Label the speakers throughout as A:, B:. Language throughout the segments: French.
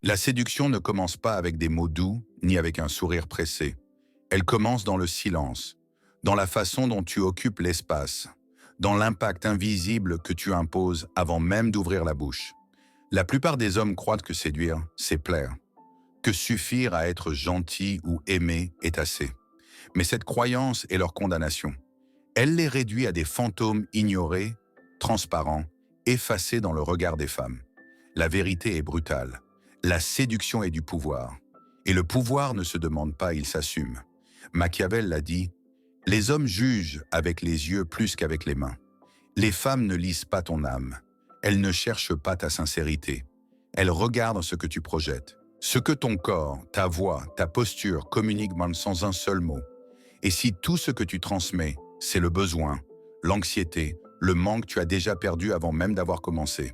A: La séduction ne commence pas avec des mots doux, ni avec un sourire pressé. Elle commence dans le silence, dans la façon dont tu occupes l'espace, dans l'impact invisible que tu imposes avant même d'ouvrir la bouche. La plupart des hommes croient que séduire, c'est plaire, que suffire à être gentil ou aimé est assez. Mais cette croyance est leur condamnation. Elle les réduit à des fantômes ignorés, transparents, effacés dans le regard des femmes. La vérité est brutale. La séduction est du pouvoir. Et le pouvoir ne se demande pas, il s'assume. Machiavel l'a dit, « Les hommes jugent avec les yeux plus qu'avec les mains. Les femmes ne lisent pas ton âme. Elles ne cherchent pas ta sincérité. Elles regardent ce que tu projettes. Ce que ton corps, ta voix, ta posture communiquent même sans un seul mot. Et si tout ce que tu transmets, c'est le besoin, l'anxiété, le manque que tu as déjà perdu avant même d'avoir commencé.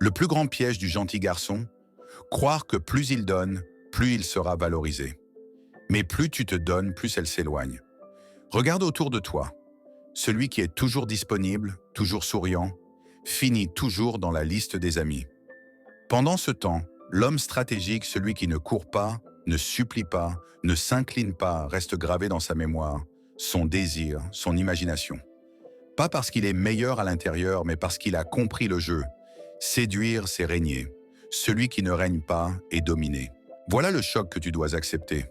A: Le plus grand piège du gentil garçon, croire que plus il donne, plus il sera valorisé. Mais plus tu te donnes, plus elle s'éloigne. Regarde autour de toi. Celui qui est toujours disponible, toujours souriant, finit toujours dans la liste des amis. Pendant ce temps, l'homme stratégique, celui qui ne court pas, ne supplie pas, ne s'incline pas, reste gravé dans sa mémoire, son désir, son imagination. Pas parce qu'il est meilleur à l'intérieur, mais parce qu'il a compris le jeu. Séduire, c'est régner. Celui qui ne règne pas est dominé. Voilà le choc que tu dois accepter.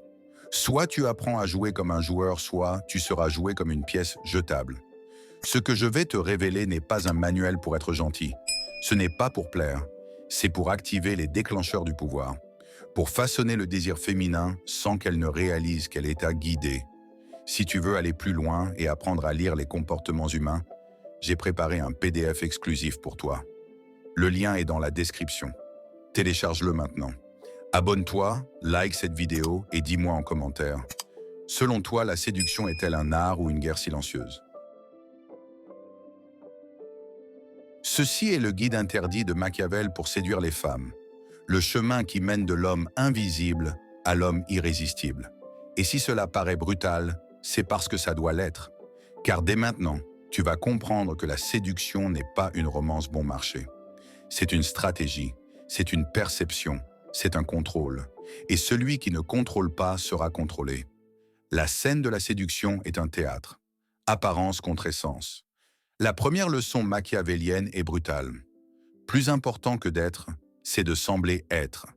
A: Soit tu apprends à jouer comme un joueur, soit tu seras joué comme une pièce jetable. Ce que je vais te révéler n'est pas un manuel pour être gentil. Ce n'est pas pour plaire. C'est pour activer les déclencheurs du pouvoir. Pour façonner le désir féminin sans qu'elle ne réalise qu'elle est à guider. Si tu veux aller plus loin et apprendre à lire les comportements humains, j'ai préparé un PDF exclusif pour toi. Le lien est dans la description. Télécharge-le maintenant. Abonne-toi, like cette vidéo et dis-moi en commentaire. Selon toi, la séduction est-elle un art ou une guerre silencieuse? Ceci est le guide interdit de Machiavel pour séduire les femmes. Le chemin qui mène de l'homme invisible à l'homme irrésistible. Et si cela paraît brutal, c'est parce que ça doit l'être. Car dès maintenant, tu vas comprendre que la séduction n'est pas une romance bon marché. C'est une stratégie, c'est une perception, c'est un contrôle. Et celui qui ne contrôle pas sera contrôlé. La scène de la séduction est un théâtre. Apparence contre essence. La première leçon machiavélienne est brutale. Plus important que d'être, c'est de sembler être.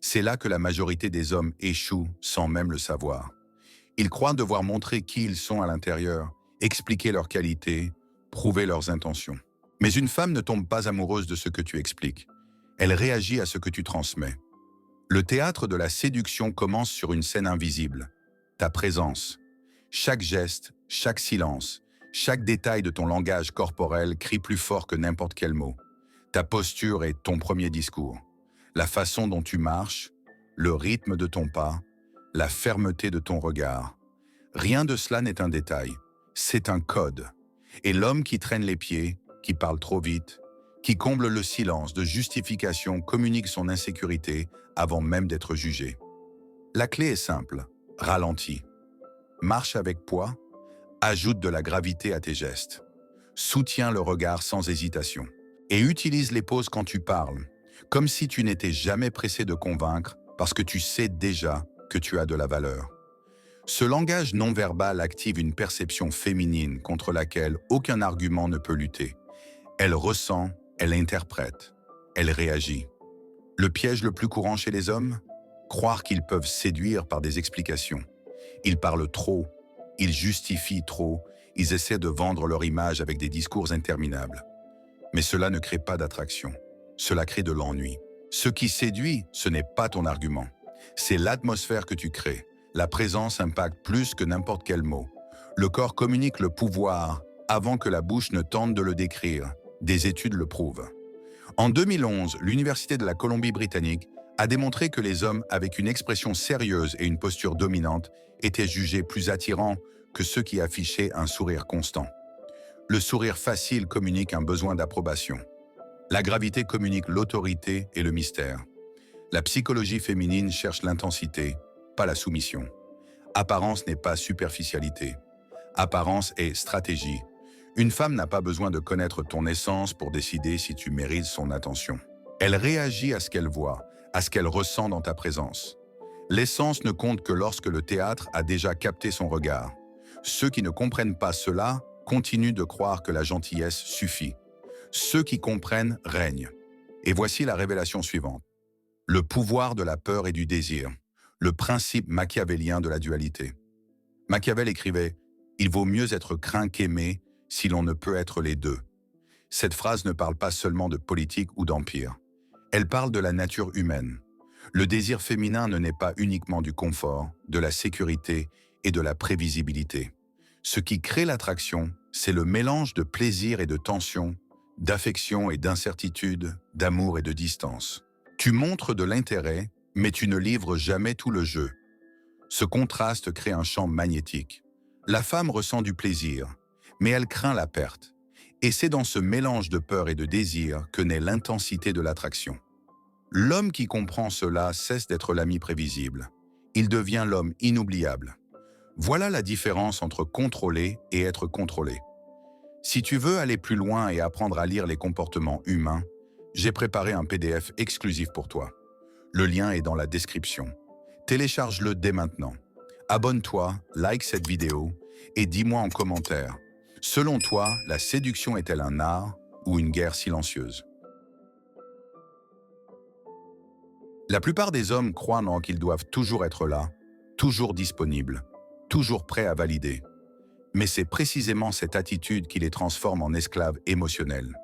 A: C'est là que la majorité des hommes échouent sans même le savoir. Ils croient devoir montrer qui ils sont à l'intérieur, expliquer leurs qualités, prouver leurs intentions. Mais une femme ne tombe pas amoureuse de ce que tu expliques. Elle réagit à ce que tu transmets. Le théâtre de la séduction commence sur une scène invisible. Ta présence. Chaque geste, chaque silence, chaque détail de ton langage corporel crie plus fort que n'importe quel mot. Ta posture est ton premier discours. La façon dont tu marches, le rythme de ton pas, la fermeté de ton regard. Rien de cela n'est un détail. C'est un code. Et l'homme qui traîne les pieds, qui parle trop vite, qui comble le silence de justification communique son insécurité avant même d'être jugé. La clé est simple, ralentis. Marche avec poids, ajoute de la gravité à tes gestes. Soutiens le regard sans hésitation. Et utilise les pauses quand tu parles, comme si tu n'étais jamais pressé de convaincre parce que tu sais déjà que tu as de la valeur. Ce langage non-verbal active une perception féminine contre laquelle aucun argument ne peut lutter. Elle ressent, elle interprète, elle réagit. Le piège le plus courant chez les hommes? Croire qu'ils peuvent séduire par des explications. Ils parlent trop, ils justifient trop, ils essaient de vendre leur image avec des discours interminables. Mais cela ne crée pas d'attraction, cela crée de l'ennui. Ce qui séduit, ce n'est pas ton argument. C'est l'atmosphère que tu crées. La présence impacte plus que n'importe quel mot. Le corps communique le pouvoir avant que la bouche ne tente de le décrire. Des études le prouvent. En 2011, l'Université de la Colombie-Britannique a démontré que les hommes avec une expression sérieuse et une posture dominante étaient jugés plus attirants que ceux qui affichaient un sourire constant. Le sourire facile communique un besoin d'approbation. La gravité communique l'autorité et le mystère. La psychologie féminine cherche l'intensité, pas la soumission. Apparence n'est pas superficialité. Apparence est stratégie. Une femme n'a pas besoin de connaître ton essence pour décider si tu mérites son attention. Elle réagit à ce qu'elle voit, à ce qu'elle ressent dans ta présence. L'essence ne compte que lorsque le théâtre a déjà capté son regard. Ceux qui ne comprennent pas cela continuent de croire que la gentillesse suffit. Ceux qui comprennent règnent. Et voici la révélation suivante. Le pouvoir de la peur et du désir, le principe machiavélien de la dualité. Machiavel écrivait « Il vaut mieux être craint qu'aimé si l'on ne peut être les deux ». Cette phrase ne parle pas seulement de politique ou d'empire. Elle parle de la nature humaine. Le désir féminin ne naît pas uniquement du confort, de la sécurité et de la prévisibilité. Ce qui crée l'attraction, c'est le mélange de plaisir et de tension, d'affection et d'incertitude, d'amour et de distance. Tu montres de l'intérêt, mais tu ne livres jamais tout le jeu. Ce contraste crée un champ magnétique. La femme ressent du plaisir, mais elle craint la perte. Et c'est dans ce mélange de peur et de désir que naît l'intensité de l'attraction. L'homme qui comprend cela cesse d'être l'ami prévisible. Il devient l'homme inoubliable. Voilà la différence entre contrôler et être contrôlé. Si tu veux aller plus loin et apprendre à lire les comportements humains, j'ai préparé un PDF exclusif pour toi. Le lien est dans la description. Télécharge-le dès maintenant. Abonne-toi, like cette vidéo et dis-moi en commentaire. Selon toi, la séduction est-elle un art ou une guerre silencieuse? La plupart des hommes croient qu'ils doivent toujours être là, toujours disponibles, toujours prêts à valider. Mais c'est précisément cette attitude qui les transforme en esclaves émotionnels.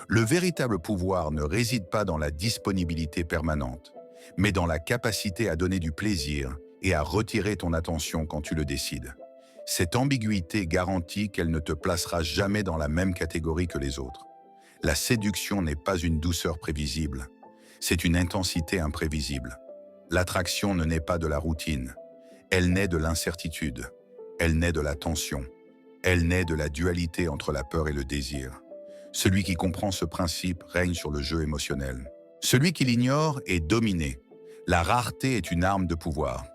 A: Le véritable pouvoir ne réside pas dans la disponibilité permanente, mais dans la capacité à donner du plaisir et à retirer ton attention quand tu le décides. Cette ambiguïté garantit qu'elle ne te placera jamais dans la même catégorie que les autres. La séduction n'est pas une douceur prévisible, c'est une intensité imprévisible. L'attraction ne naît pas de la routine, elle naît de l'incertitude, elle naît de la tension, elle naît de la dualité entre la peur et le désir. Celui qui comprend ce principe règne sur le jeu émotionnel. Celui qui l'ignore est dominé. La rareté est une arme de pouvoir.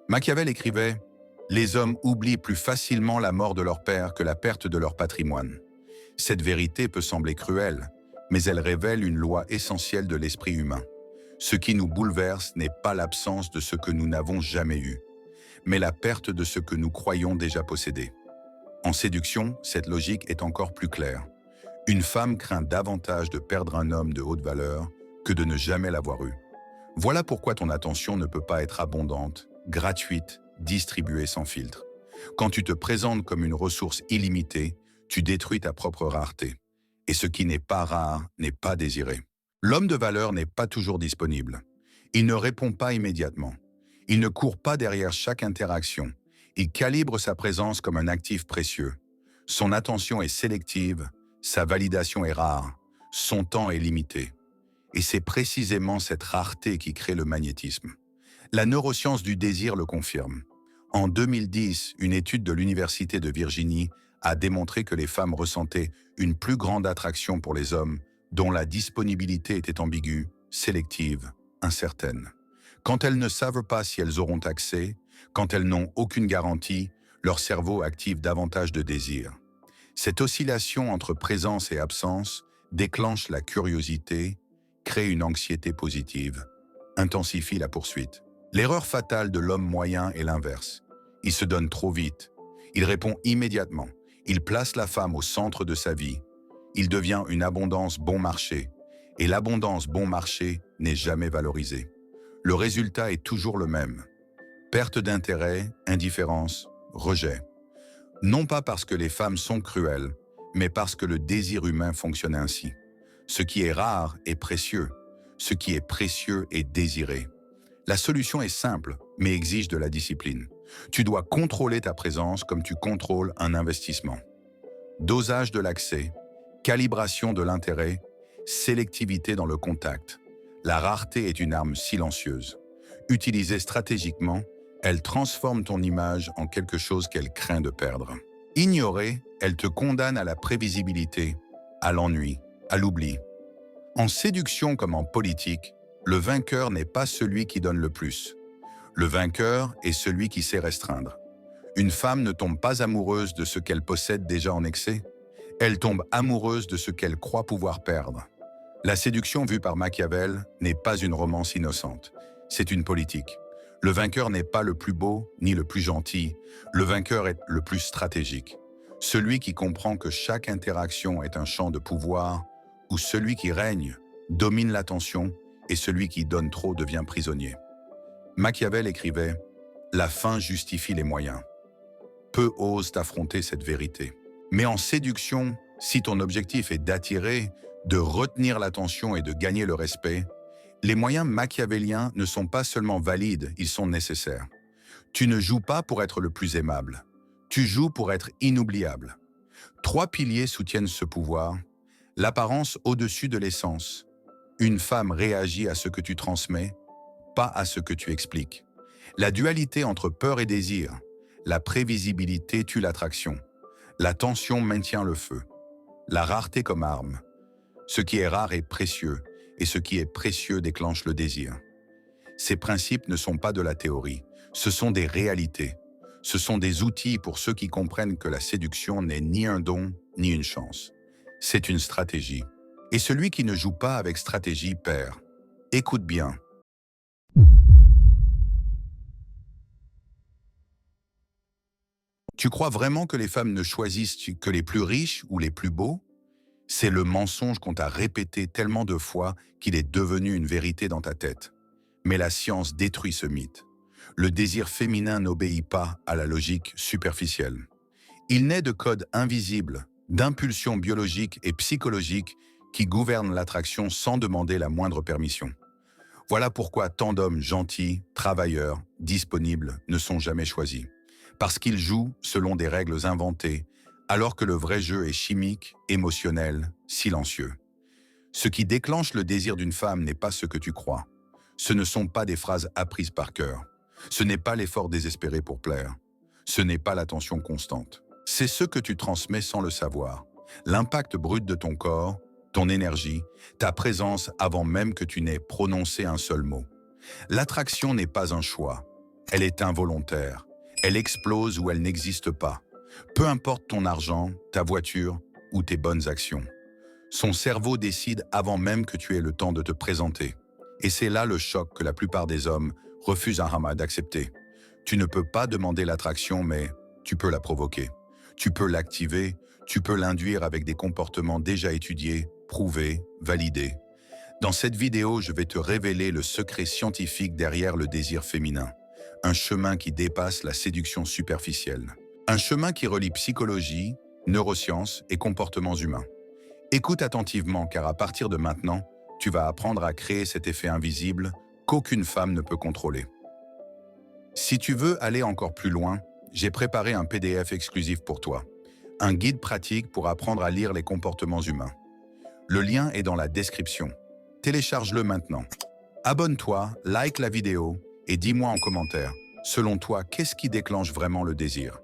A: Machiavel écrivait « Les hommes oublient plus facilement la mort de leur père que la perte de leur patrimoine ». Cette vérité peut sembler cruelle, mais elle révèle une loi essentielle de l'esprit humain. Ce qui nous bouleverse n'est pas l'absence de ce que nous n'avons jamais eu, mais la perte de ce que nous croyons déjà posséder. En séduction, cette logique est encore plus claire. Une femme craint davantage de perdre un homme de haute valeur que de ne jamais l'avoir eu. Voilà pourquoi ton attention ne peut pas être abondante, gratuite, distribuée sans filtre. Quand tu te présentes comme une ressource illimitée, tu détruis ta propre rareté. Et ce qui n'est pas rare n'est pas désiré. L'homme de valeur n'est pas toujours disponible. Il ne répond pas immédiatement. Il ne court pas derrière chaque interaction. Il calibre sa présence comme un actif précieux. Son attention est sélective, sa validation est rare, son temps est limité. Et c'est précisément cette rareté qui crée le magnétisme. La neuroscience du désir le confirme. En 2010, une étude de l'Université de Virginie a démontré que les femmes ressentaient une plus grande attraction pour les hommes dont la disponibilité était ambiguë, sélective, incertaine. Quand elles ne savent pas si elles auront accès, quand elles n'ont aucune garantie, leur cerveau active davantage de désir. Cette oscillation entre présence et absence déclenche la curiosité, crée une anxiété positive, intensifie la poursuite. L'erreur fatale de l'homme moyen est l'inverse. Il se donne trop vite. Il répond immédiatement. Il place la femme au centre de sa vie. Il devient une abondance bon marché. Et l'abondance bon marché n'est jamais valorisée. Le résultat est toujours le même. Perte d'intérêt, indifférence, rejet. Non pas parce que les femmes sont cruelles, mais parce que le désir humain fonctionne ainsi. Ce qui est rare est précieux. Ce qui est précieux est désiré. La solution est simple, mais exige de la discipline. Tu dois contrôler ta présence comme tu contrôles un investissement. Dosage de l'accès, calibration de l'intérêt, sélectivité dans le contact. La rareté est une arme silencieuse. Utilisée stratégiquement, elle transforme ton image en quelque chose qu'elle craint de perdre. Ignorée, elle te condamne à la prévisibilité, à l'ennui, à l'oubli. En séduction comme en politique, le vainqueur n'est pas celui qui donne le plus. Le vainqueur est celui qui sait restreindre. Une femme ne tombe pas amoureuse de ce qu'elle possède déjà en excès. Elle tombe amoureuse de ce qu'elle croit pouvoir perdre. La séduction vue par Machiavel n'est pas une romance innocente, c'est une politique. Le vainqueur n'est pas le plus beau ni le plus gentil, le vainqueur est le plus stratégique. Celui qui comprend que chaque interaction est un champ de pouvoir, ou celui qui règne domine l'attention et celui qui donne trop devient prisonnier. Machiavel écrivait « La fin justifie les moyens ». Peu osent affronter cette vérité. Mais en séduction, si ton objectif est d'attirer, de retenir l'attention et de gagner le respect, les moyens machiavéliens ne sont pas seulement valides, ils sont nécessaires. Tu ne joues pas pour être le plus aimable, tu joues pour être inoubliable. 3 piliers soutiennent ce pouvoir. L'apparence au-dessus de l'essence. Une femme réagit à ce que tu transmets, pas à ce que tu expliques. La dualité entre peur et désir. La prévisibilité tue l'attraction. La tension maintient le feu. La rareté comme arme. Ce qui est rare est précieux, et ce qui est précieux déclenche le désir. Ces principes ne sont pas de la théorie, ce sont des réalités. Ce sont des outils pour ceux qui comprennent que la séduction n'est ni un don, ni une chance. C'est une stratégie. Et celui qui ne joue pas avec stratégie perd. Écoute bien. Tu crois vraiment que les femmes ne choisissent que les plus riches ou les plus beaux? C'est le mensonge qu'on t'a répété tellement de fois qu'il est devenu une vérité dans ta tête. Mais la science détruit ce mythe. Le désir féminin n'obéit pas à la logique superficielle. Il naît de codes invisibles, d'impulsions biologiques et psychologiques qui gouvernent l'attraction sans demander la moindre permission. Voilà pourquoi tant d'hommes gentils, travailleurs, disponibles ne sont jamais choisis. Parce qu'ils jouent selon des règles inventées, alors que le vrai jeu est chimique, émotionnel, silencieux. Ce qui déclenche le désir d'une femme n'est pas ce que tu crois. Ce ne sont pas des phrases apprises par cœur. Ce n'est pas l'effort désespéré pour plaire. Ce n'est pas l'attention constante. C'est ce que tu transmets sans le savoir. L'impact brut de ton corps, ton énergie, ta présence avant même que tu n'aies prononcé un seul mot. L'attraction n'est pas un choix. Elle est involontaire. Elle explose ou elle n'existe pas. Peu importe ton argent, ta voiture ou tes bonnes actions. Son cerveau décide avant même que tu aies le temps de te présenter. Et c'est là le choc que la plupart des hommes refusent d'accepter. Tu ne peux pas demander l'attraction, mais tu peux la provoquer. Tu peux l'activer, tu peux l'induire avec des comportements déjà étudiés, prouvés, validés. Dans cette vidéo, je vais te révéler le secret scientifique derrière le désir féminin. Un chemin qui dépasse la séduction superficielle. Un chemin qui relie psychologie, neurosciences et comportements humains. Écoute attentivement car à partir de maintenant, tu vas apprendre à créer cet effet invisible qu'aucune femme ne peut contrôler. Si tu veux aller encore plus loin, j'ai préparé un PDF exclusif pour toi. Un guide pratique pour apprendre à lire les comportements humains. Le lien est dans la description. Télécharge-le maintenant. Abonne-toi, like la vidéo et dis-moi en commentaire, selon toi, qu'est-ce qui déclenche vraiment le désir?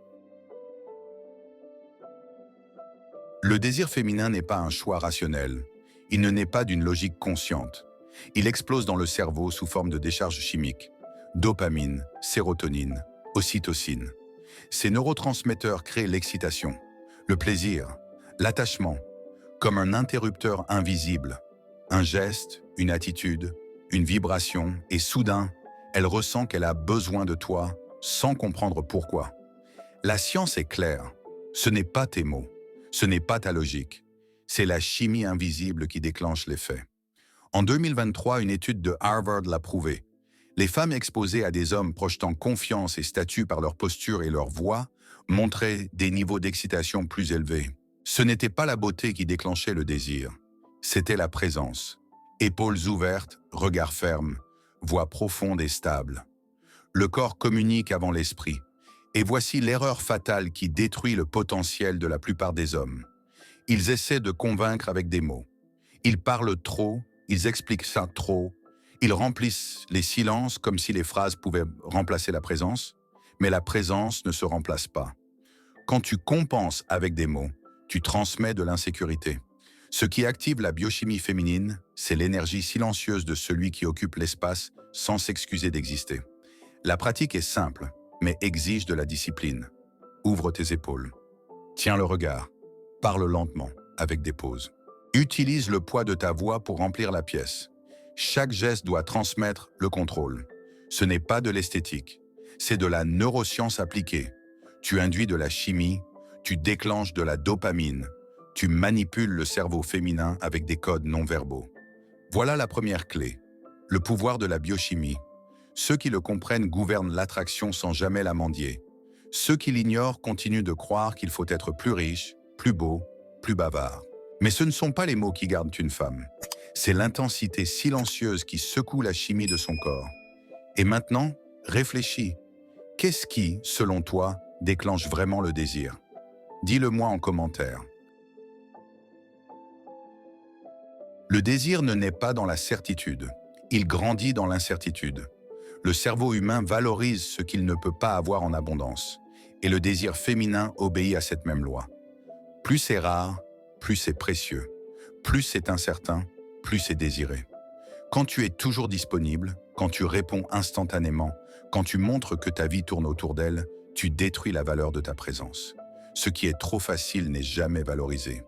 A: Le désir féminin n'est pas un choix rationnel. Il ne naît pas d'une logique consciente. Il explose dans le cerveau sous forme de décharges chimiques. Dopamine, sérotonine, ocytocine. Ces neurotransmetteurs créent l'excitation, le plaisir, l'attachement, comme un interrupteur invisible. Un geste, une attitude, une vibration, et soudain, elle ressent qu'elle a besoin de toi sans comprendre pourquoi. La science est claire. Ce n'est pas tes mots, ce n'est pas ta logique. C'est la chimie invisible qui déclenche l'effet. En 2023, une étude de Harvard l'a prouvé. Les femmes exposées à des hommes projetant confiance et statut par leur posture et leur voix montraient des niveaux d'excitation plus élevés. Ce n'était pas la beauté qui déclenchait le désir, c'était la présence. Épaules ouvertes, regard ferme, voix profonde et stable. Le corps communique avant l'esprit. Et voici l'erreur fatale qui détruit le potentiel de la plupart des hommes. Ils essaient de convaincre avec des mots. Ils parlent trop, ils expliquent ça trop, ils remplissent les silences comme si les phrases pouvaient remplacer la présence, mais la présence ne se remplace pas. Quand tu compenses avec des mots, tu transmets de l'insécurité. Ce qui active la biochimie féminine, c'est l'énergie silencieuse de celui qui occupe l'espace sans s'excuser d'exister. La pratique est simple, mais exige de la discipline. Ouvre tes épaules. Tiens le regard. Parle lentement, avec des pauses. Utilise le poids de ta voix pour remplir la pièce. Chaque geste doit transmettre le contrôle. Ce n'est pas de l'esthétique, c'est de la neuroscience appliquée. Tu induis de la chimie, tu déclenches de la dopamine, tu manipules le cerveau féminin avec des codes non verbaux. Voilà la première clé, le pouvoir de la biochimie. Ceux qui le comprennent gouvernent l'attraction sans jamais la mendier. Ceux qui l'ignorent continuent de croire qu'il faut être plus riche, plus beau, plus bavard. Mais ce ne sont pas les mots qui gardent une femme. C'est l'intensité silencieuse qui secoue la chimie de son corps. Et maintenant, réfléchis. Qu'est-ce qui, selon toi, déclenche vraiment le désir? Dis-le-moi en commentaire. Le désir ne naît pas dans la certitude. Il grandit dans l'incertitude. Le cerveau humain valorise ce qu'il ne peut pas avoir en abondance. Et le désir féminin obéit à cette même loi. Plus c'est rare, plus c'est précieux. Plus c'est incertain, plus c'est désiré. Quand tu es toujours disponible, quand tu réponds instantanément, quand tu montres que ta vie tourne autour d'elle, tu détruis la valeur de ta présence. Ce qui est trop facile n'est jamais valorisé.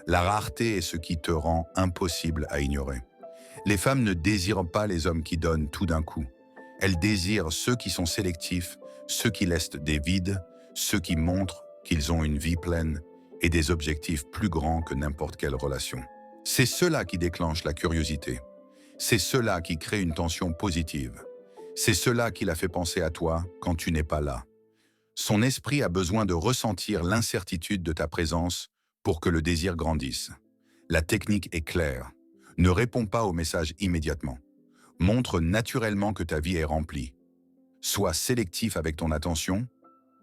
A: La rareté est ce qui te rend impossible à ignorer. Les femmes ne désirent pas les hommes qui donnent tout d'un coup. Elles désirent ceux qui sont sélectifs, ceux qui laissent des vides, ceux qui montrent qu'ils ont une vie pleine et des objectifs plus grands que n'importe quelle relation. C'est cela qui déclenche la curiosité. C'est cela qui crée une tension positive. C'est cela qui la fait penser à toi quand tu n'es pas là. Son esprit a besoin de ressentir l'incertitude de ta présence pour que le désir grandisse. La technique est claire. Ne réponds pas au message immédiatement. Montre naturellement que ta vie est remplie. Sois sélectif avec ton attention.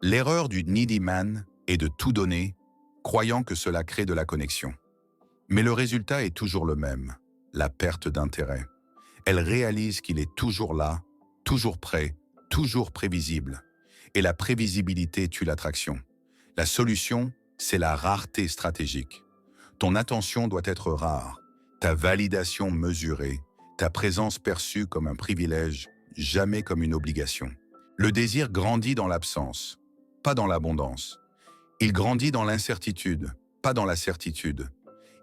A: L'erreur du needy man est de tout donner, croyant que cela crée de la connexion. Mais le résultat est toujours le même, la perte d'intérêt. Elle réalise qu'il est toujours là, toujours prêt, toujours prévisible. Et la prévisibilité tue l'attraction. La solution, c'est la rareté stratégique. Ton attention doit être rare, ta validation mesurée, ta présence perçue comme un privilège, jamais comme une obligation. Le désir grandit dans l'absence, pas dans l'abondance. Il grandit dans l'incertitude, pas dans la certitude.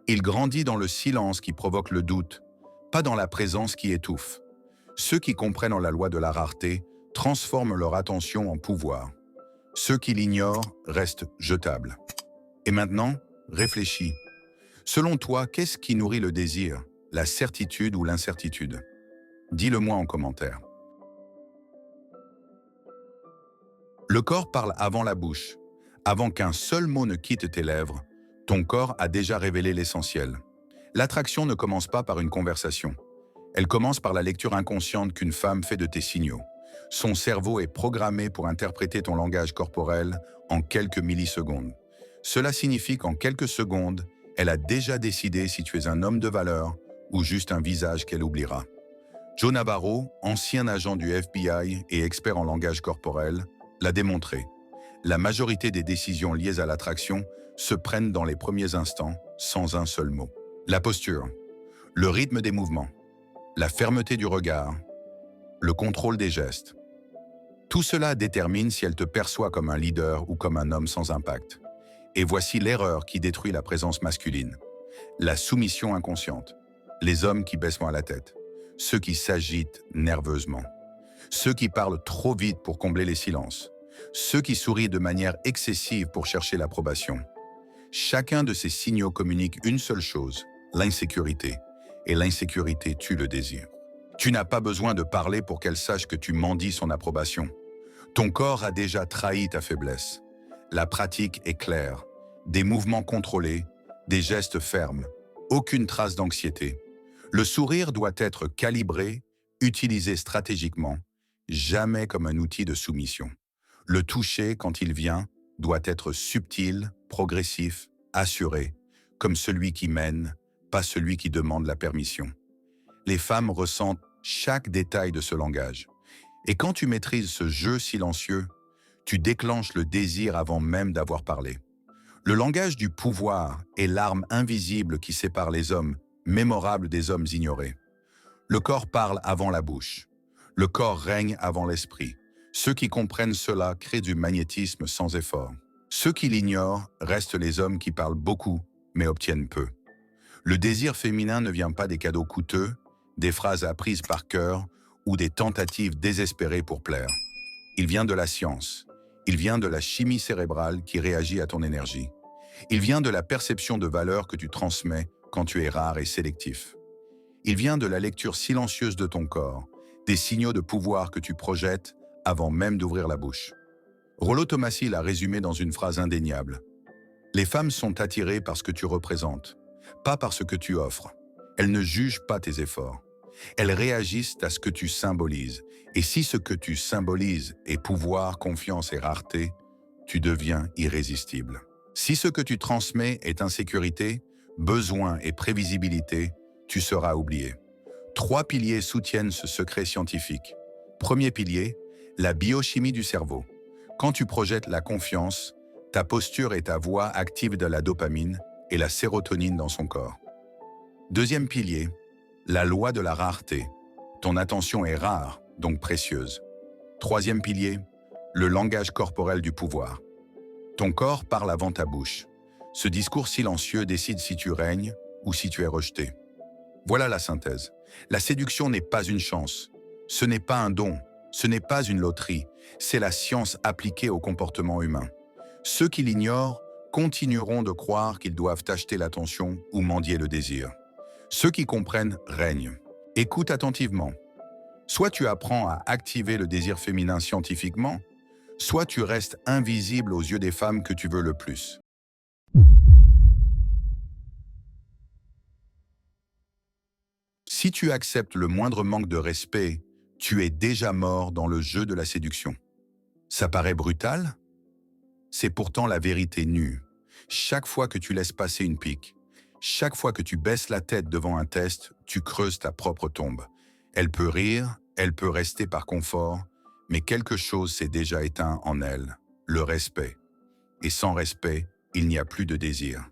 A: Il grandit dans le silence qui provoque le doute, pas dans la présence qui étouffe. Ceux qui comprennent la loi de la rareté transforment leur attention en pouvoir. Ceux qui l'ignorent restent jetables. Et maintenant, réfléchis. Selon toi, qu'est-ce qui nourrit le désir, la certitude ou l'incertitude? Dis-le-moi en commentaire. Le corps parle avant la bouche. Avant qu'un seul mot ne quitte tes lèvres, ton corps a déjà révélé l'essentiel. L'attraction ne commence pas par une conversation. Elle commence par la lecture inconsciente qu'une femme fait de tes signaux. Son cerveau est programmé pour interpréter ton langage corporel en quelques millisecondes. Cela signifie qu'en quelques secondes, elle a déjà décidé si tu es un homme de valeur ou juste un visage qu'elle oubliera. Joe Navarro, ancien agent du FBI et expert en langage corporel, l'a démontré. La majorité des décisions liées à l'attraction se prennent dans les premiers instants, sans un seul mot. La posture, le rythme des mouvements, la fermeté du regard, le contrôle des gestes. Tout cela détermine si elle te perçoit comme un leader ou comme un homme sans impact. Et voici l'erreur qui détruit la présence masculine. La soumission inconsciente. Les hommes qui baissent moins la tête. Ceux qui s'agitent nerveusement. Ceux qui parlent trop vite pour combler les silences. Ceux qui sourient de manière excessive pour chercher l'approbation. Chacun de ces signaux communique une seule chose, l'insécurité. Et l'insécurité tue le désir. Tu n'as pas besoin de parler pour qu'elle sache que tu mendies son approbation. Ton corps a déjà trahi ta faiblesse. La pratique est claire. Des mouvements contrôlés, des gestes fermes, aucune trace d'anxiété. Le sourire doit être calibré, utilisé stratégiquement, jamais comme un outil de soumission. Le toucher, quand il vient, doit être subtil, progressif, assuré, comme celui qui mène, pas celui qui demande la permission. Les femmes ressentent chaque détail de ce langage. Et quand tu maîtrises ce jeu silencieux, tu déclenches le désir avant même d'avoir parlé. Le langage du pouvoir est l'arme invisible qui sépare les hommes mémorables des hommes ignorés. Le corps parle avant la bouche. Le corps règne avant l'esprit. Ceux qui comprennent cela créent du magnétisme sans effort. Ceux qui l'ignorent restent les hommes qui parlent beaucoup, mais obtiennent peu. Le désir féminin ne vient pas des cadeaux coûteux, des phrases apprises par cœur ou des tentatives désespérées pour plaire. Il vient de la science. Il vient de la chimie cérébrale qui réagit à ton énergie. Il vient de la perception de valeur que tu transmets quand tu es rare et sélectif. Il vient de la lecture silencieuse de ton corps, des signaux de pouvoir que tu projettes avant même d'ouvrir la bouche. Rollo Tomassi l'a résumé dans une phrase indéniable. Les femmes sont attirées par ce que tu représentes, pas par ce que tu offres. Elles ne jugent pas tes efforts. Elles réagissent à ce que tu symbolises. Et si ce que tu symbolises est pouvoir, confiance et rareté, tu deviens irrésistible. Si ce que tu transmets est insécurité, besoin et prévisibilité, tu seras oublié. 3 piliers soutiennent ce secret scientifique. Premier pilier, la biochimie du cerveau. Quand tu projettes la confiance, ta posture et ta voix activent de la dopamine et la sérotonine dans son corps. Deuxième pilier, la loi de la rareté. Ton attention est rare, donc précieuse. Troisième pilier, le langage corporel du pouvoir. Ton corps parle avant ta bouche. Ce discours silencieux décide si tu règnes ou si tu es rejeté. Voilà la synthèse. La séduction n'est pas une chance. Ce n'est pas un don. Ce n'est pas une loterie. C'est la science appliquée au comportement humain. Ceux qui l'ignorent continueront de croire qu'ils doivent acheter l'attention ou mendier le désir. Ceux qui comprennent règnent. Écoute attentivement. Soit tu apprends à activer le désir féminin scientifiquement, soit tu restes invisible aux yeux des femmes que tu veux le plus. Si tu acceptes le moindre manque de respect, tu es déjà mort dans le jeu de la séduction. Ça paraît brutal? C'est pourtant la vérité nue. Chaque fois que tu laisses passer une pique, chaque fois que tu baisses la tête devant un test, tu creuses ta propre tombe. Elle peut rire, elle peut rester par confort, mais quelque chose s'est déjà éteint en elle, le respect. Et sans respect, il n'y a plus de désir.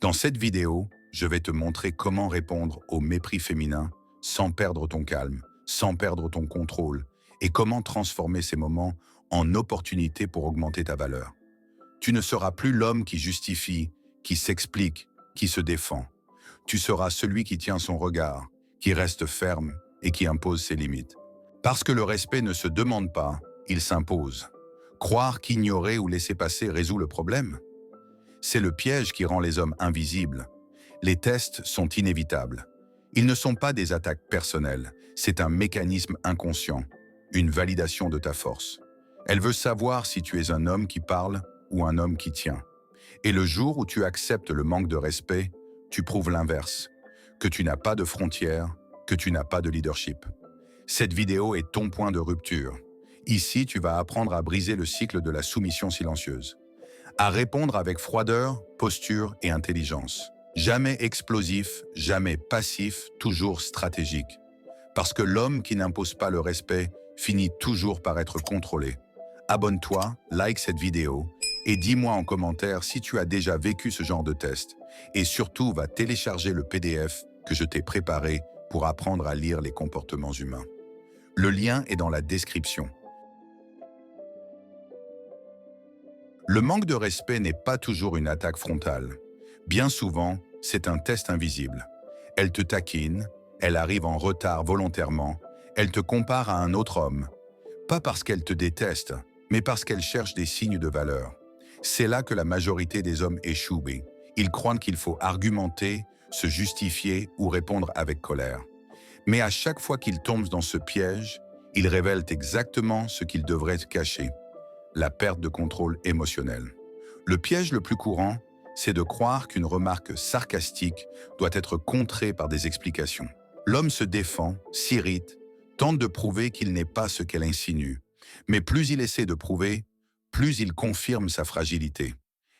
A: Dans cette vidéo, je vais te montrer comment répondre au mépris féminin sans perdre ton calme, sans perdre ton contrôle, et comment transformer ces moments en opportunités pour augmenter ta valeur. Tu ne seras plus l'homme qui justifie, qui s'explique, qui se défend. Tu seras celui qui tient son regard, qui reste ferme et qui impose ses limites. Parce que le respect ne se demande pas, il s'impose. Croire qu'ignorer ou laisser passer résout le problème? C'est le piège qui rend les hommes invisibles. Les tests sont inévitables. Ils ne sont pas des attaques personnelles, c'est un mécanisme inconscient, une validation de ta force. Elle veut savoir si tu es un homme qui parle ou un homme qui tient. Et le jour où tu acceptes le manque de respect, tu prouves l'inverse, que tu n'as pas de frontières, que tu n'as pas de leadership. Cette vidéo est ton point de rupture. Ici, tu vas apprendre à briser le cycle de la soumission silencieuse, à répondre avec froideur, posture et intelligence. Jamais explosif, jamais passif, toujours stratégique. Parce que l'homme qui n'impose pas le respect finit toujours par être contrôlé. Abonne-toi, like cette vidéo et dis-moi en commentaire si tu as déjà vécu ce genre de test. Et surtout, va télécharger le PDF que je t'ai préparé pour apprendre à lire les comportements humains. Le lien est dans la description. Le manque de respect n'est pas toujours une attaque frontale. Bien souvent, c'est un test invisible. Elle te taquine, elle arrive en retard volontairement, elle te compare à un autre homme. Pas parce qu'elle te déteste, mais parce qu'elle cherche des signes de valeur. C'est là que la majorité des hommes échouent. Ils croient qu'il faut argumenter, se justifier ou répondre avec colère. Mais à chaque fois qu'ils tombent dans ce piège, ils révèlent exactement ce qu'ils devraient cacher, la perte de contrôle émotionnel. Le piège le plus courant, c'est de croire qu'une remarque sarcastique doit être contrée par des explications. L'homme se défend, s'irrite, tente de prouver qu'il n'est pas ce qu'elle insinue. Mais plus il essaie de prouver, plus il confirme sa fragilité.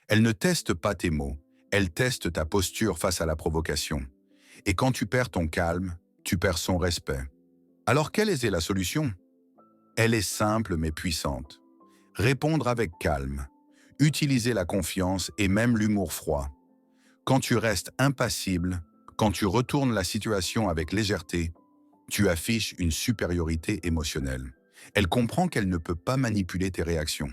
A: Elle ne teste pas tes mots, elle teste ta posture face à la provocation. Et quand tu perds ton calme, tu perds son respect. Alors quelle est la solution? Elle est simple mais puissante. Répondre avec calme, utiliser la confiance et même l'humour froid. Quand tu restes impassible, quand tu retournes la situation avec légèreté, tu affiches une supériorité émotionnelle. Elle comprend qu'elle ne peut pas manipuler tes réactions.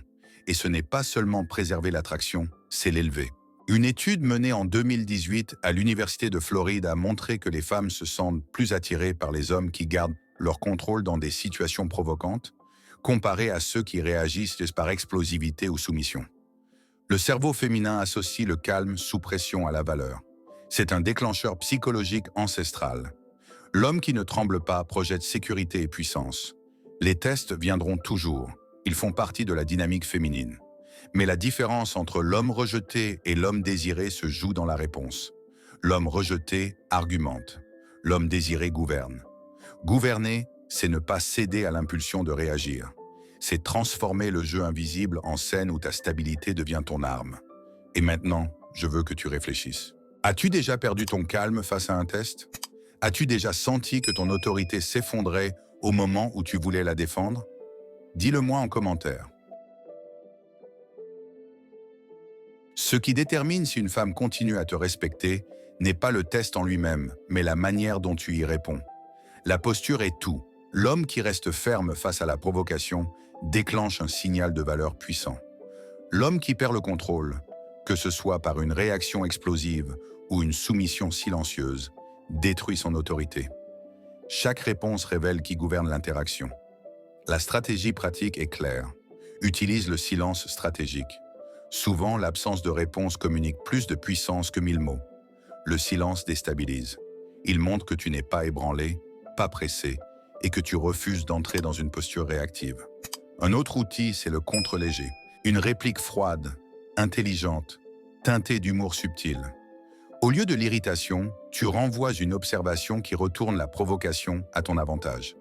A: Et ce n'est pas seulement préserver l'attraction, c'est l'élever. Une étude menée en 2018 à l'Université de Floride a montré que les femmes se sentent plus attirées par les hommes qui gardent leur contrôle dans des situations provocantes, comparées à ceux qui réagissent par explosivité ou soumission. Le cerveau féminin associe le calme sous pression à la valeur. C'est un déclencheur psychologique ancestral. L'homme qui ne tremble pas projette sécurité et puissance. Les tests viendront toujours. Ils font partie de la dynamique féminine. Mais la différence entre l'homme rejeté et l'homme désiré se joue dans la réponse. L'homme rejeté argumente. L'homme désiré gouverne. Gouverner, c'est ne pas céder à l'impulsion de réagir. C'est transformer le jeu invisible en scène où ta stabilité devient ton arme. Et maintenant, je veux que tu réfléchisses. As-tu déjà perdu ton calme face à un test? As-tu déjà senti que ton autorité s'effondrait au moment où tu voulais la défendre? Dis-le-moi en commentaire. Ce qui détermine si une femme continue à te respecter n'est pas le test en lui-même, mais la manière dont tu y réponds. La posture est tout. L'homme qui reste ferme face à la provocation déclenche un signal de valeur puissant. L'homme qui perd le contrôle, que ce soit par une réaction explosive ou une soumission silencieuse, détruit son autorité. Chaque réponse révèle qui gouverne l'interaction. La stratégie pratique est claire. Utilise le silence stratégique. Souvent, l'absence de réponse communique plus de puissance que 1000 mots. Le silence déstabilise. Il montre que tu n'es pas ébranlé, pas pressé, et que tu refuses d'entrer dans une posture réactive. Un autre outil, c'est le contre-léger. Une réplique froide, intelligente, teintée d'humour subtil. Au lieu de l'irritation, tu renvoies une observation qui retourne la provocation à ton avantage.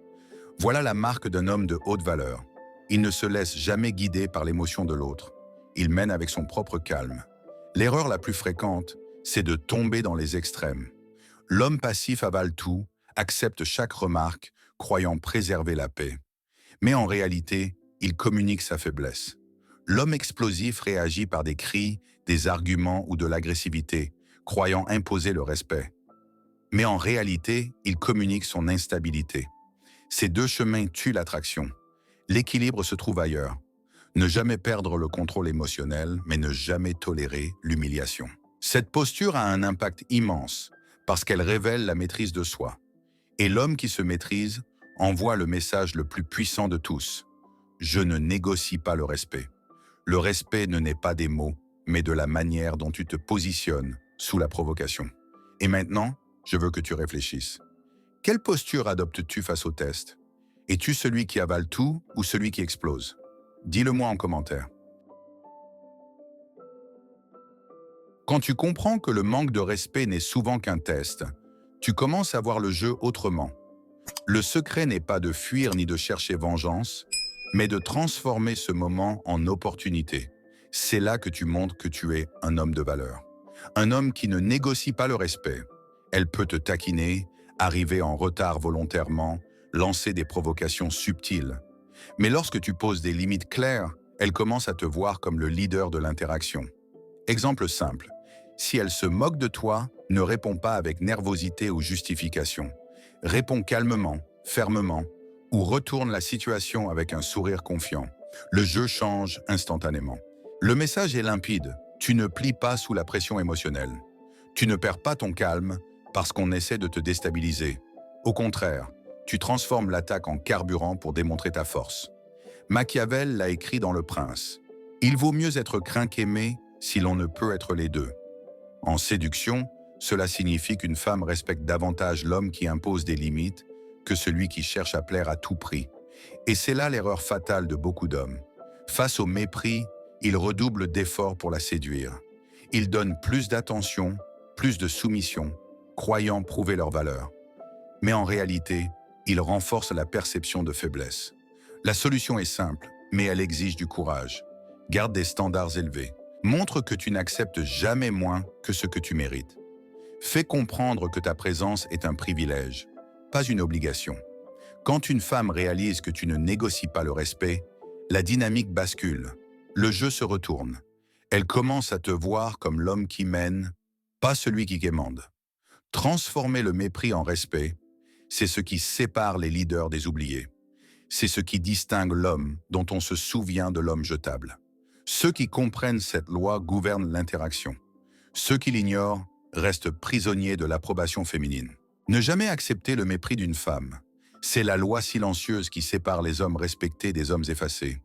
A: Voilà la marque d'un homme de haute valeur. Il ne se laisse jamais guider par l'émotion de l'autre. Il mène avec son propre calme. L'erreur la plus fréquente, c'est de tomber dans les extrêmes. L'homme passif avale tout, accepte chaque remarque, croyant préserver la paix. Mais en réalité, il communique sa faiblesse. L'homme explosif réagit par des cris, des arguments ou de l'agressivité, croyant imposer le respect. Mais en réalité, il communique son instabilité. Ces deux chemins tuent l'attraction. L'équilibre se trouve ailleurs. Ne jamais perdre le contrôle émotionnel, mais ne jamais tolérer l'humiliation. Cette posture a un impact immense, parce qu'elle révèle la maîtrise de soi. Et l'homme qui se maîtrise envoie le message le plus puissant de tous. Je ne négocie pas le respect. Le respect ne naît pas des mots, mais de la manière dont tu te positionnes sous la provocation. Et maintenant, je veux que tu réfléchisses. Quelle posture adoptes-tu face au test? Es-tu celui qui avale tout ou celui qui explose? Dis-le-moi en commentaire. Quand tu comprends que le manque de respect n'est souvent qu'un test, tu commences à voir le jeu autrement. Le secret n'est pas de fuir ni de chercher vengeance, mais de transformer ce moment en opportunité. C'est là que tu montres que tu es un homme de valeur. Un homme qui ne négocie pas le respect. Elle peut te taquiner, arriver en retard volontairement, lancer des provocations subtiles. Mais lorsque tu poses des limites claires, elle commence à te voir comme le leader de l'interaction. Exemple simple. Si elle se moque de toi, ne réponds pas avec nervosité ou justification. Réponds calmement, fermement, ou retourne la situation avec un sourire confiant. Le jeu change instantanément. Le message est limpide. Tu ne plies pas sous la pression émotionnelle. Tu ne perds pas ton calme parce qu'on essaie de te déstabiliser. Au contraire, tu transformes l'attaque en carburant pour démontrer ta force. Machiavel l'a écrit dans Le Prince. Il vaut mieux être craint qu'aimé si l'on ne peut être les deux. En séduction, cela signifie qu'une femme respecte davantage l'homme qui impose des limites que celui qui cherche à plaire à tout prix. Et c'est là l'erreur fatale de beaucoup d'hommes. Face au mépris, ils redoublent d'efforts pour la séduire. Ils donnent plus d'attention, plus de soumission, croyant prouver leur valeur. Mais en réalité, ils renforcent la perception de faiblesse. La solution est simple, mais elle exige du courage. Garde des standards élevés. Montre que tu n'acceptes jamais moins que ce que tu mérites. Fais comprendre que ta présence est un privilège, pas une obligation. Quand une femme réalise que tu ne négocies pas le respect, la dynamique bascule. Le jeu se retourne. Elle commence à te voir comme l'homme qui mène, pas celui qui quémande. Transformer le mépris en respect, c'est ce qui sépare les leaders des oubliés. C'est ce qui distingue l'homme dont on se souvient de l'homme jetable. Ceux qui comprennent cette loi gouvernent l'interaction. Ceux qui l'ignorent restent prisonniers de l'approbation féminine. Ne jamais accepter le mépris d'une femme. C'est la loi silencieuse qui sépare les hommes respectés des hommes effacés.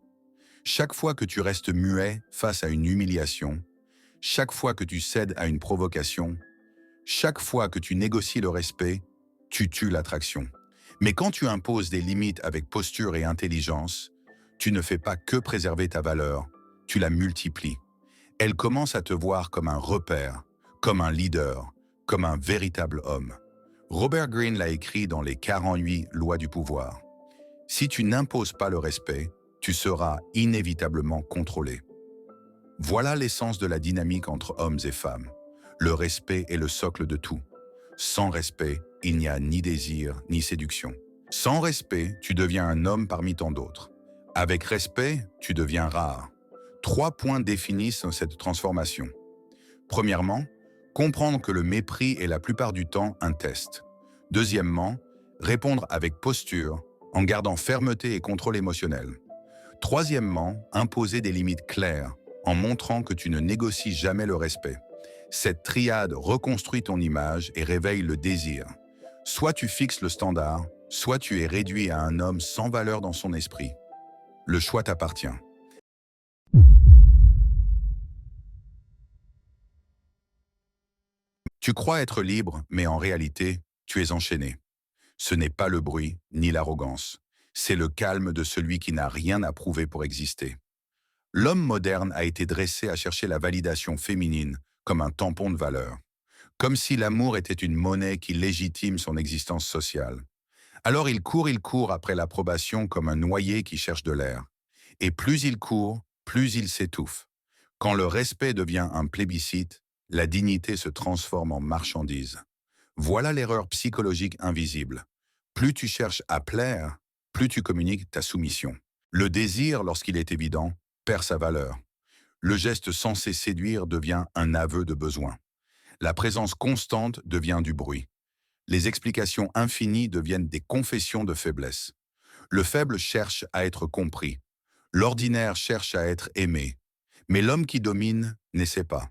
A: Chaque fois que tu restes muet face à une humiliation, chaque fois que tu cèdes à une provocation, chaque fois que tu négocies le respect, tu tues l'attraction. Mais quand tu imposes des limites avec posture et intelligence, tu ne fais pas que préserver ta valeur, tu la multiplies. Elle commence à te voir comme un repère, comme un leader, comme un véritable homme. Robert Greene l'a écrit dans les 48 lois du pouvoir. Si tu n'imposes pas le respect, tu seras inévitablement contrôlé. Voilà l'essence de la dynamique entre hommes et femmes. Le respect est le socle de tout. Sans respect, il n'y a ni désir ni séduction. Sans respect, tu deviens un homme parmi tant d'autres. Avec respect, tu deviens rare. 3 points définissent cette transformation. Premièrement, comprendre que le mépris est la plupart du temps un test. Deuxièmement, répondre avec posture, en gardant fermeté et contrôle émotionnel. Troisièmement, imposer des limites claires, en montrant que tu ne négocies jamais le respect. Cette triade reconstruit ton image et réveille le désir. Soit tu fixes le standard, soit tu es réduit à un homme sans valeur dans son esprit. Le choix t'appartient. Tu crois être libre, mais en réalité, tu es enchaîné. Ce n'est pas le bruit ni l'arrogance. C'est le calme de celui qui n'a rien à prouver pour exister. L'homme moderne a été dressé à chercher la validation féminine comme un tampon de valeur, comme si l'amour était une monnaie qui légitime son existence sociale. Alors il court après l'approbation comme un noyé qui cherche de l'air. Et plus il court, plus il s'étouffe. Quand le respect devient un plébiscite, la dignité se transforme en marchandise. Voilà l'erreur psychologique invisible. Plus tu cherches à plaire, plus tu communiques ta soumission. Le désir, lorsqu'il est évident, perd sa valeur. Le geste censé séduire devient un aveu de besoin. La présence constante devient du bruit. Les explications infinies deviennent des confessions de faiblesse. Le faible cherche à être compris. L'ordinaire cherche à être aimé. Mais l'homme qui domine n'essaie pas.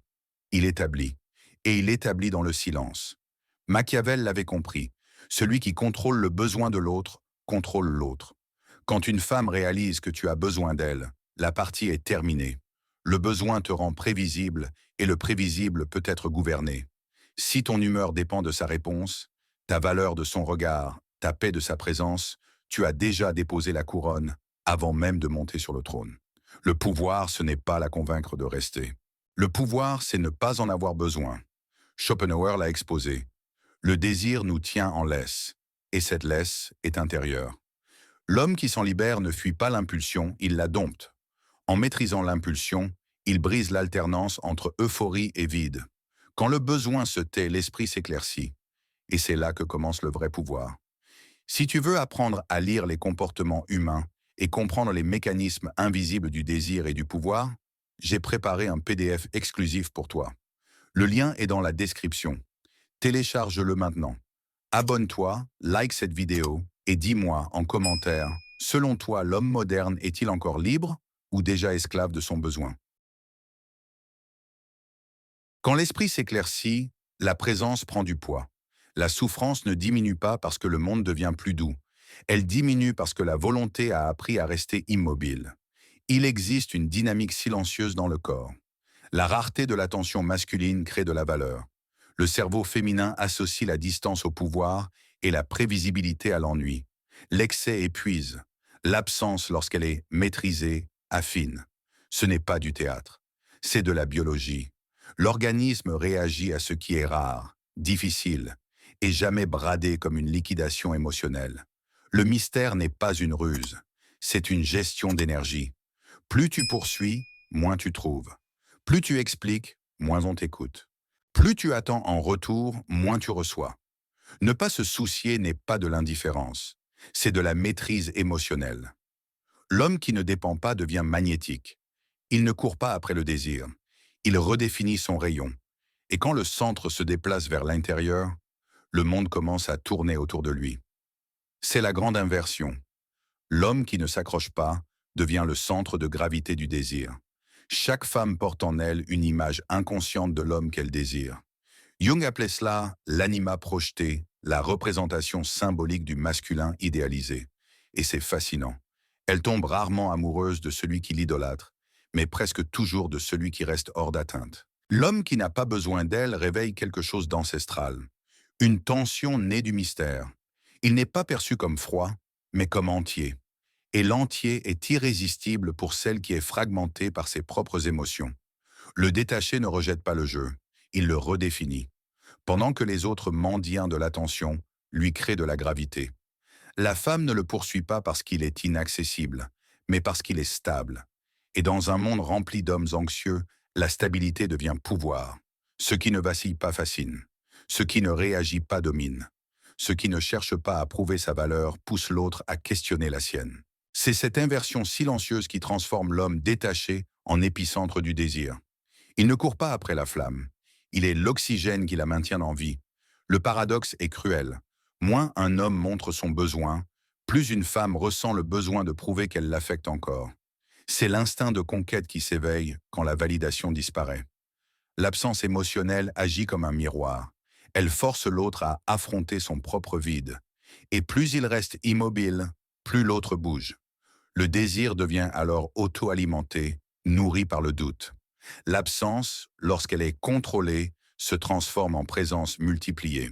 A: Il établit. Et il établit dans le silence. Machiavel l'avait compris. Celui qui contrôle le besoin de l'autre, contrôle l'autre. Quand une femme réalise que tu as besoin d'elle, la partie est terminée. Le besoin te rend prévisible et le prévisible peut être gouverné. Si ton humeur dépend de sa réponse, ta valeur de son regard, ta paix de sa présence, tu as déjà déposé la couronne avant même de monter sur le trône. Le pouvoir, ce n'est pas la convaincre de rester. Le pouvoir, c'est ne pas en avoir besoin. Schopenhauer l'a exposé. Le désir nous tient en laisse, et cette laisse est intérieure. L'homme qui s'en libère ne fuit pas l'impulsion, il la dompte. En maîtrisant l'impulsion, il brise l'alternance entre euphorie et vide. Quand le besoin se tait, l'esprit s'éclaircit. Et c'est là que commence le vrai pouvoir. Si tu veux apprendre à lire les comportements humains et comprendre les mécanismes invisibles du désir et du pouvoir, j'ai préparé un PDF exclusif pour toi. Le lien est dans la description. Télécharge-le maintenant. Abonne-toi, like cette vidéo et dis-moi en commentaire, selon toi, l'homme moderne est-il encore libre ou déjà esclave de son besoin? Quand l'esprit s'éclaircit, la présence prend du poids. La souffrance ne diminue pas parce que le monde devient plus doux. Elle diminue parce que la volonté a appris à rester immobile. Il existe une dynamique silencieuse dans le corps. La rareté de l'attention masculine crée de la valeur. Le cerveau féminin associe la distance au pouvoir et la prévisibilité à l'ennui. L'excès épuise. L'absence, lorsqu'elle est maîtrisée, affine. Ce n'est pas du théâtre. C'est de la biologie. L'organisme réagit à ce qui est rare, difficile, et jamais bradé comme une liquidation émotionnelle. Le mystère n'est pas une ruse. C'est une gestion d'énergie. Plus tu poursuis, moins tu trouves. Plus tu expliques, moins on t'écoute. Plus tu attends en retour, moins tu reçois. Ne pas se soucier n'est pas de l'indifférence, c'est de la maîtrise émotionnelle. L'homme qui ne dépend pas devient magnétique. Il ne court pas après le désir. Il redéfinit son rayon. Et quand le centre se déplace vers l'intérieur, le monde commence à tourner autour de lui. C'est la grande inversion. L'homme qui ne s'accroche pas devient le centre de gravité du désir. Chaque femme porte en elle une image inconsciente de l'homme qu'elle désire. Jung appelait cela l'anima projeté, la représentation symbolique du masculin idéalisé. Et c'est fascinant. Elle tombe rarement amoureuse de celui qui l'idolâtre, mais presque toujours de celui qui reste hors d'atteinte. L'homme qui n'a pas besoin d'elle réveille quelque chose d'ancestral, une tension née du mystère. Il n'est pas perçu comme froid, mais comme entier. Et l'entier est irrésistible pour celle qui est fragmentée par ses propres émotions. Le détaché ne rejette pas le jeu, il le redéfinit, pendant que les autres mendiants de l'attention lui créent de la gravité. La femme ne le poursuit pas parce qu'il est inaccessible, mais parce qu'il est stable. Et dans un monde rempli d'hommes anxieux, la stabilité devient pouvoir. Ce qui ne vacille pas fascine. Ce qui ne réagit pas domine. Ce qui ne cherche pas à prouver sa valeur pousse l'autre à questionner la sienne. C'est cette inversion silencieuse qui transforme l'homme détaché en épicentre du désir. Il ne court pas après la flamme. Il est l'oxygène qui la maintient en vie. Le paradoxe est cruel. Moins un homme montre son besoin, plus une femme ressent le besoin de prouver qu'elle l'affecte encore. C'est l'instinct de conquête qui s'éveille quand la validation disparaît. L'absence émotionnelle agit comme un miroir. Elle force l'autre à affronter son propre vide. Et plus il reste immobile, plus l'autre bouge. Le désir devient alors auto-alimenté, nourri par le doute. L'absence, lorsqu'elle est contrôlée, se transforme en présence multipliée.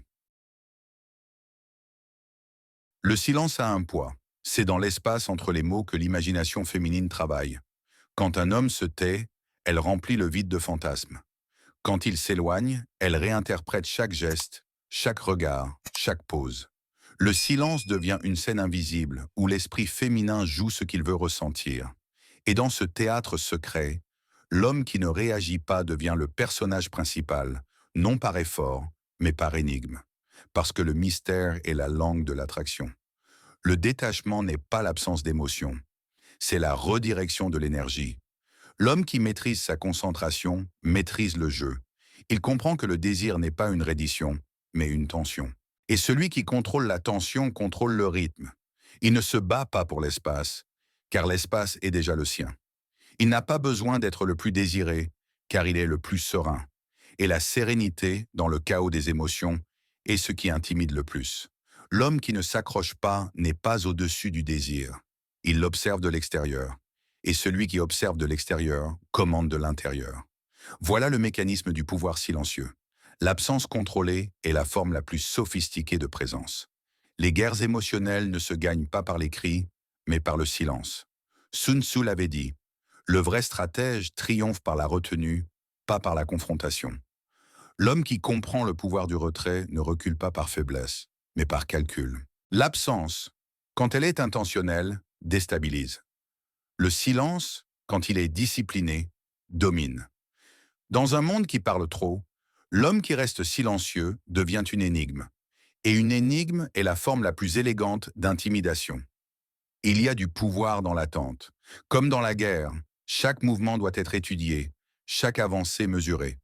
A: Le silence a un poids. C'est dans l'espace entre les mots que l'imagination féminine travaille. Quand un homme se tait, elle remplit le vide de fantasmes. Quand il s'éloigne, elle réinterprète chaque geste, chaque regard, chaque pose. Le silence devient une scène invisible où l'esprit féminin joue ce qu'il veut ressentir. Et dans ce théâtre secret, l'homme qui ne réagit pas devient le personnage principal, non par effort, mais par énigme. Parce que le mystère est la langue de l'attraction. Le détachement n'est pas l'absence d'émotion, c'est la redirection de l'énergie. L'homme qui maîtrise sa concentration maîtrise le jeu. Il comprend que le désir n'est pas une reddition, mais une tension. Et celui qui contrôle la tension contrôle le rythme. Il ne se bat pas pour l'espace, car l'espace est déjà le sien. Il n'a pas besoin d'être le plus désiré, car il est le plus serein. Et la sérénité, dans le chaos des émotions, est ce qui intimide le plus. L'homme qui ne s'accroche pas n'est pas au-dessus du désir. Il l'observe de l'extérieur. Et celui qui observe de l'extérieur commande de l'intérieur. Voilà le mécanisme du pouvoir silencieux. L'absence contrôlée est la forme la plus sophistiquée de présence. Les guerres émotionnelles ne se gagnent pas par les cris, mais par le silence. Sun Tzu l'avait dit, le vrai stratège triomphe par la retenue, pas par la confrontation. L'homme qui comprend le pouvoir du retrait ne recule pas par faiblesse, mais par calcul. L'absence, quand elle est intentionnelle, déstabilise. Le silence, quand il est discipliné, domine. Dans un monde qui parle trop, l'homme qui reste silencieux devient une énigme. Et une énigme est la forme la plus élégante d'intimidation. Il y a du pouvoir dans l'attente. Comme dans la guerre, chaque mouvement doit être étudié, chaque avancée mesurée.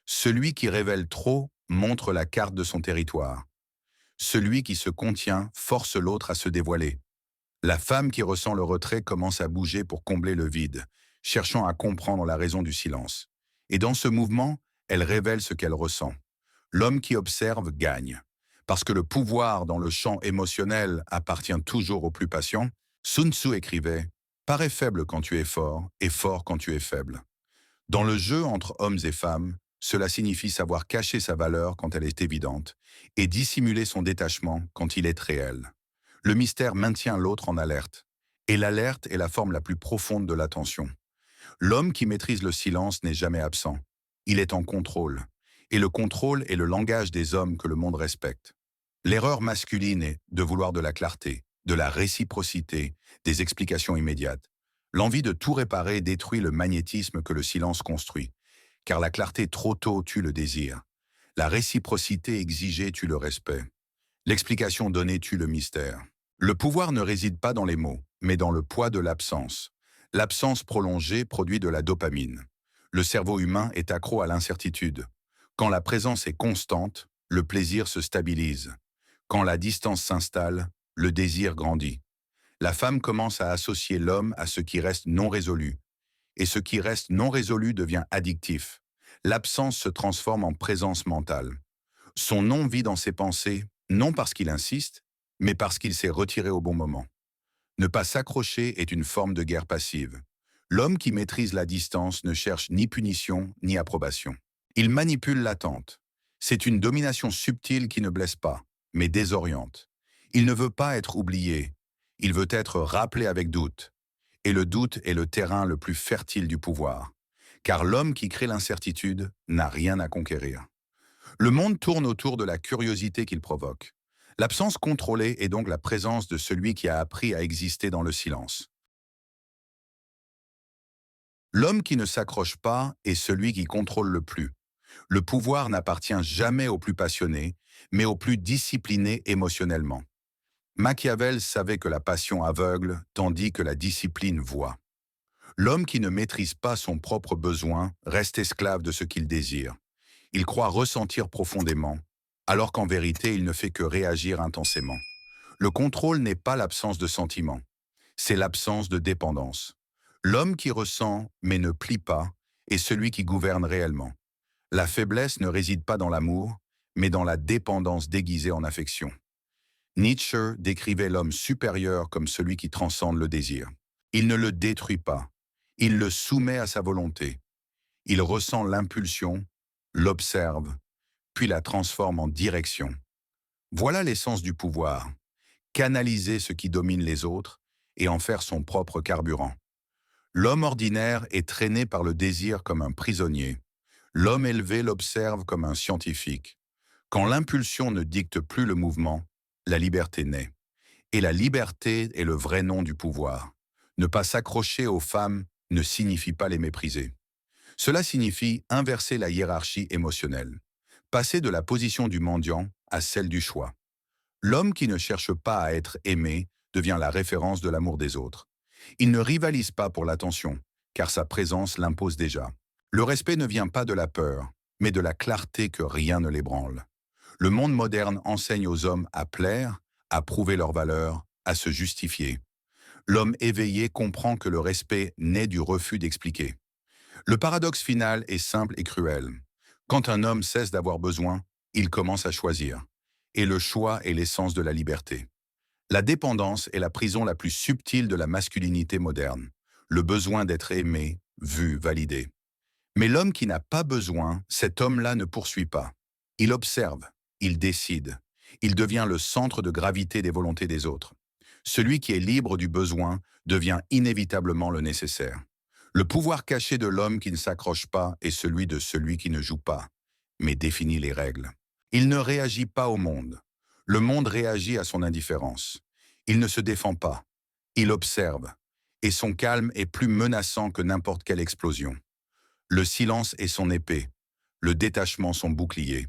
A: Celui qui révèle trop montre la carte de son territoire. Celui qui se contient force l'autre à se dévoiler. La femme qui ressent le retrait commence à bouger pour combler le vide, cherchant à comprendre la raison du silence. Et dans ce mouvement, elle révèle ce qu'elle ressent. L'homme qui observe gagne. Parce que le pouvoir dans le champ émotionnel appartient toujours au plus patient, Sun Tzu écrivait « Parais faible quand tu es fort et fort quand tu es faible ». Dans le jeu entre hommes et femmes, cela signifie savoir cacher sa valeur quand elle est évidente et dissimuler son détachement quand il est réel. Le mystère maintient l'autre en alerte. Et l'alerte est la forme la plus profonde de l'attention. L'homme qui maîtrise le silence n'est jamais absent. Il est en contrôle. Et le contrôle est le langage des hommes que le monde respecte. L'erreur masculine est de vouloir de la clarté, de la réciprocité, des explications immédiates. L'envie de tout réparer détruit le magnétisme que le silence construit, car la clarté trop tôt tue le désir. La réciprocité exigée tue le respect. L'explication donnée tue le mystère. Le pouvoir ne réside pas dans les mots, mais dans le poids de l'absence. L'absence prolongée produit de la dopamine. Le cerveau humain est accro à l'incertitude. Quand la présence est constante, le plaisir se stabilise. Quand la distance s'installe, le désir grandit. La femme commence à associer l'homme à ce qui reste non résolu. et ce qui reste non résolu devient addictif. L'absence se transforme en présence mentale. Son non vit dans ses pensées, non parce qu'il insiste, mais parce qu'il s'est retiré au bon moment. Ne pas s'accrocher est une forme de guerre passive. L'homme qui maîtrise la distance ne cherche ni punition ni approbation. Il manipule l'attente. C'est une domination subtile qui ne blesse pas, mais désoriente. Il ne veut pas être oublié. Il veut être rappelé avec doute. Et le doute est le terrain le plus fertile du pouvoir. Car l'homme qui crée l'incertitude n'a rien à conquérir. Le monde tourne autour de la curiosité qu'il provoque. L'absence contrôlée est donc la présence de celui qui a appris à exister dans le silence. L'homme qui ne s'accroche pas est celui qui contrôle le plus. Le pouvoir n'appartient jamais aux plus passionnés, mais aux plus disciplinés émotionnellement. Machiavel savait que la passion aveugle, tandis que la discipline voit. L'homme qui ne maîtrise pas son propre besoin reste esclave de ce qu'il désire. Il croit ressentir profondément, alors qu'en vérité il ne fait que réagir intensément. Le contrôle n'est pas l'absence de sentiment, c'est l'absence de dépendance. L'homme qui ressent mais ne plie pas est celui qui gouverne réellement. La faiblesse ne réside pas dans l'amour, mais dans la dépendance déguisée en affection. Nietzsche décrivait l'homme supérieur comme celui qui transcende le désir. Il ne le détruit pas, il le soumet à sa volonté. Il ressent l'impulsion, l'observe, puis la transforme en direction. Voilà l'essence du pouvoir, canaliser ce qui domine les autres et en faire son propre carburant. L'homme ordinaire est traîné par le désir comme un prisonnier. L'homme élevé l'observe comme un scientifique. Quand l'impulsion ne dicte plus le mouvement, la liberté naît. Et la liberté est le vrai nom du pouvoir. Ne pas s'accrocher aux femmes ne signifie pas les mépriser. Cela signifie inverser la hiérarchie émotionnelle, passer de la position du mendiant à celle du choix. L'homme qui ne cherche pas à être aimé devient la référence de l'amour des autres. Il ne rivalise pas pour l'attention, car sa présence l'impose déjà. Le respect ne vient pas de la peur, mais de la clarté que rien ne l'ébranle. Le monde moderne enseigne aux hommes à plaire, à prouver leur valeur, à se justifier. L'homme éveillé comprend que le respect naît du refus d'expliquer. Le paradoxe final est simple et cruel. Quand un homme cesse d'avoir besoin, il commence à choisir. Et le choix est l'essence de la liberté. La dépendance est la prison la plus subtile de la masculinité moderne. Le besoin d'être aimé, vu, validé. Mais l'homme qui n'a pas besoin, cet homme-là ne poursuit pas. Il observe, il décide. Il devient le centre de gravité des volontés des autres. Celui qui est libre du besoin devient inévitablement le nécessaire. Le pouvoir caché de l'homme qui ne s'accroche pas est celui de celui qui ne joue pas, mais définit les règles. Il ne réagit pas au monde. Le monde réagit à son indifférence. Il ne se défend pas. Il observe. Et son calme est plus menaçant que n'importe quelle explosion. Le silence est son épée, le détachement son bouclier.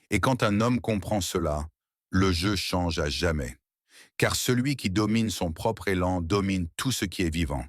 A: Et quand un homme comprend cela, le jeu change à jamais. Car celui qui domine son propre élan domine tout ce qui est vivant.